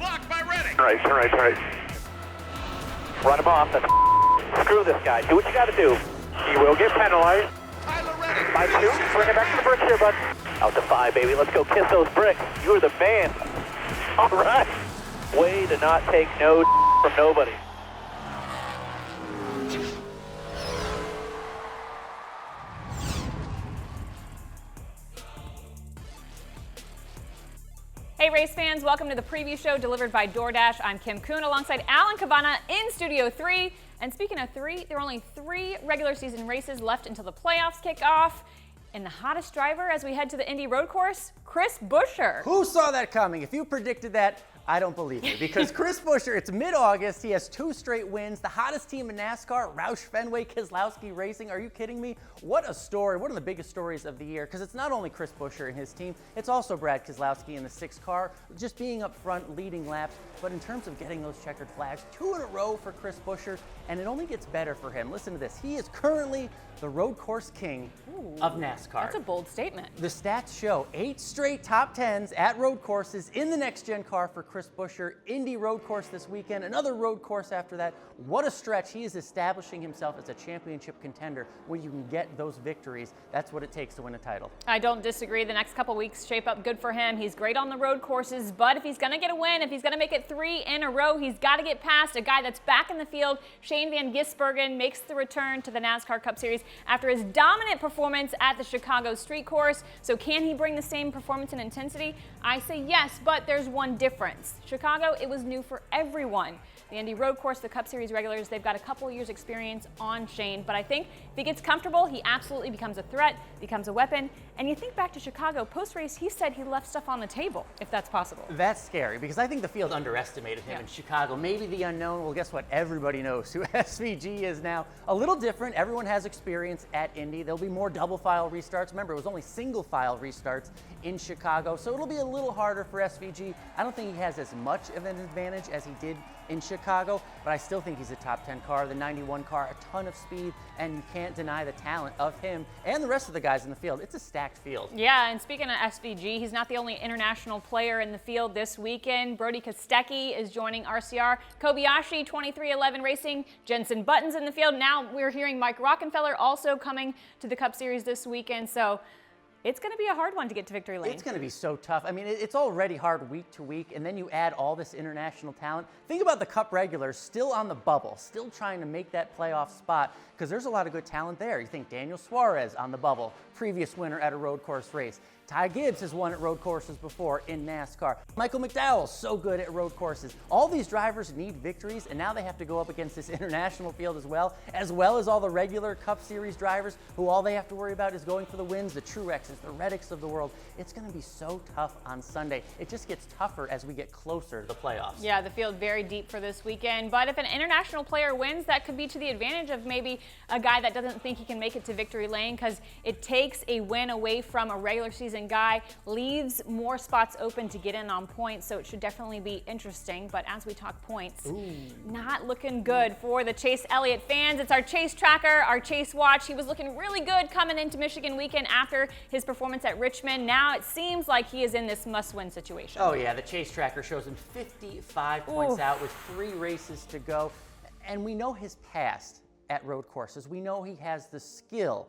Locked by Reddick. Right. Run him off. Screw this guy. Do what you got to do. He will get penalized. Tyler Reddick. By 2. Bring it back to the bricks here, bud. Out to 5, baby. Let's go kiss those bricks. You are the man. All right. Way to not take no from nobody. Hey race fans, welcome to the preview show delivered by DoorDash. I'm Kim Coon alongside Alan Cavanna in Studio 3. And speaking of 3, there are only 3 regular season races left until the playoffs kick off. And the hottest driver as we head to the Indy road course, Chris Buescher. Who saw that coming? If you predicted that, I don't believe you. Because Chris Buescher, it's mid-August, he has 2 straight wins, the hottest team in NASCAR, Roush Fenway Keselowski Racing. Are you kidding me? What a story, one of the biggest stories of the year. Because it's not only Chris Buescher and his team, it's also Brad Keselowski in the 6 car, just being up front, leading laps. But in terms of getting those checkered flags, 2 in a row for Chris Buescher, and it only gets better for him. Listen to this, he is currently the road course king of NASCAR. That's a bold statement. The stats show 8 straight top 10s at road courses in the next-gen car for Chris Buescher. Indy road course this weekend, another road course after that. What a stretch. He is establishing himself as a championship contender when you can get those victories. That's what it takes to win a title. I don't disagree. The next couple weeks shape up good for him. He's great on the road courses, but if he's going to get a win, if he's going to make it 3 in a row, he's got to get past a guy that's back in the field. Shane Van Gisbergen makes the return to the NASCAR Cup Series after his dominant performance at the Chicago Street Course. So can he bring the same performance and intensity? I say yes, but there's one difference. Chicago, it was new for everyone. The Indy road course, the Cup Series regulars, they've got a couple years experience on Shane, but I think if he gets comfortable, he absolutely becomes a threat, becomes a weapon. And you think back to Chicago, post-race, he said he left stuff on the table, if that's possible. That's scary, because I think the field underestimated him in Chicago. Maybe the unknown. Well, guess what? Everybody knows who SVG is now. A little different. Everyone has experience at Indy. There'll be more double file restarts. Remember, it was only single file restarts in Chicago, so it'll be a little harder for SVG. I don't think he has as much of an advantage as he did in Chicago, but I still think he's a top 10 car, the 91 car, a ton of speed, and you can't deny the talent of him and the rest of the guys in the field. It's a stacked field. Yeah, and speaking of SVG, he's not the only international player in the field this weekend. Brody Kostecki is joining RCR. Kobayashi, 2311 Racing, Jensen Button's in the field. Now we're hearing Mike Rockenfeller also coming to the Cup Series this weekend, so it's going to be a hard one to get to victory lane. It's going to be so tough. I mean, it's already hard week to week, and then you add all this international talent. Think about the Cup regulars still on the bubble, still trying to make that playoff spot, because there's a lot of good talent there. You think Daniel Suarez on the bubble, previous winner at a road course race. Ty Gibbs has won at road courses before in NASCAR. Michael McDowell's so good at road courses. All these drivers need victories, and now they have to go up against this international field as well as all the regular Cup Series drivers who all they have to worry about is going for the wins, the Truexes, the Reddicks of the world. It's going to be so tough on Sunday. It just gets tougher as we get closer to the playoffs. Yeah, the field very deep for this weekend, but if an international player wins, that could be to the advantage of maybe a guy that doesn't think he can make it to victory lane, because it takes a win away from a regular season guy, leaves more spots open to get in on points, so it should definitely be interesting. But as we talk points, not looking good for the Chase Elliott fans. It's our Chase tracker, our Chase watch. He was looking really good coming into Michigan weekend after his performance at Richmond. Now it seems like he is in this must-win situation. Oh yeah, the Chase tracker shows him 55 points out with 3 races to go. And we know his past at road courses. We know he has the skill.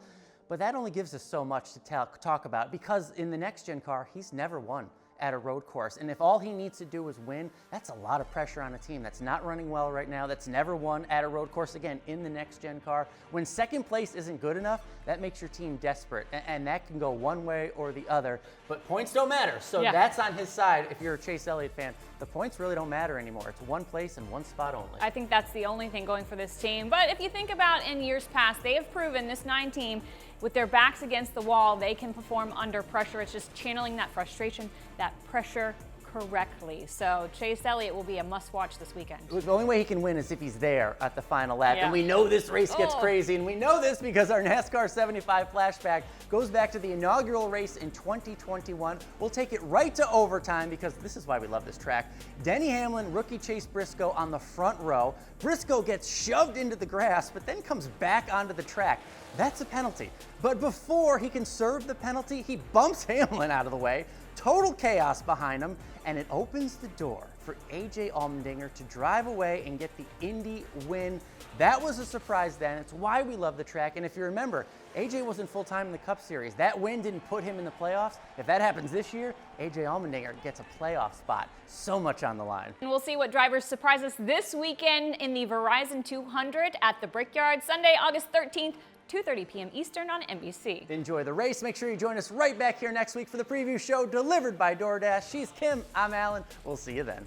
But that only gives us so much to talk about, because in the next-gen car, he's never won at a road course. And if all he needs to do is win, that's a lot of pressure on a team that's not running well right now, that's never won at a road course again in the next-gen car. When second place isn't good enough, that makes your team desperate, and that can go one way or the other. But points don't matter, so that's on his side if you're a Chase Elliott fan. The points really don't matter anymore. It's one place and one spot only. I think that's the only thing going for this team. But if you think about in years past, they have proven, this 9 team, with their backs against the wall, they can perform under pressure. It's just channeling that frustration, that pressure correctly. So Chase Elliott will be a must-watch this weekend. The only way he can win is if he's there at the final lap. And we know this race gets crazy, and we know this because our NASCAR 75 flashback goes back to the inaugural race in 2021. We'll take it right to overtime, because this is why we love this track. Denny Hamlin, rookie Chase Briscoe on the front row. Briscoe gets shoved into the grass, but then comes back onto the track. That's a penalty. But before he can serve the penalty, he bumps Hamlin out of the way. total chaos behind him, and it opens the door for AJ Allmendinger to drive away and get the Indy win. That was a surprise then. It's why we love the track. And if you remember, AJ wasn't full-time in the Cup Series. That win didn't put him in the playoffs. If that happens this year, AJ Allmendinger gets a playoff spot. So much on the line. And we'll see what drivers surprise us this weekend in the Verizon 200 at the Brickyard, Sunday, August 13th, 2:30 p.m. Eastern on NBC. Enjoy the race. Make sure you join us right back here next week for the preview show delivered by DoorDash. She's Kim, I'm Alan. We'll see you then.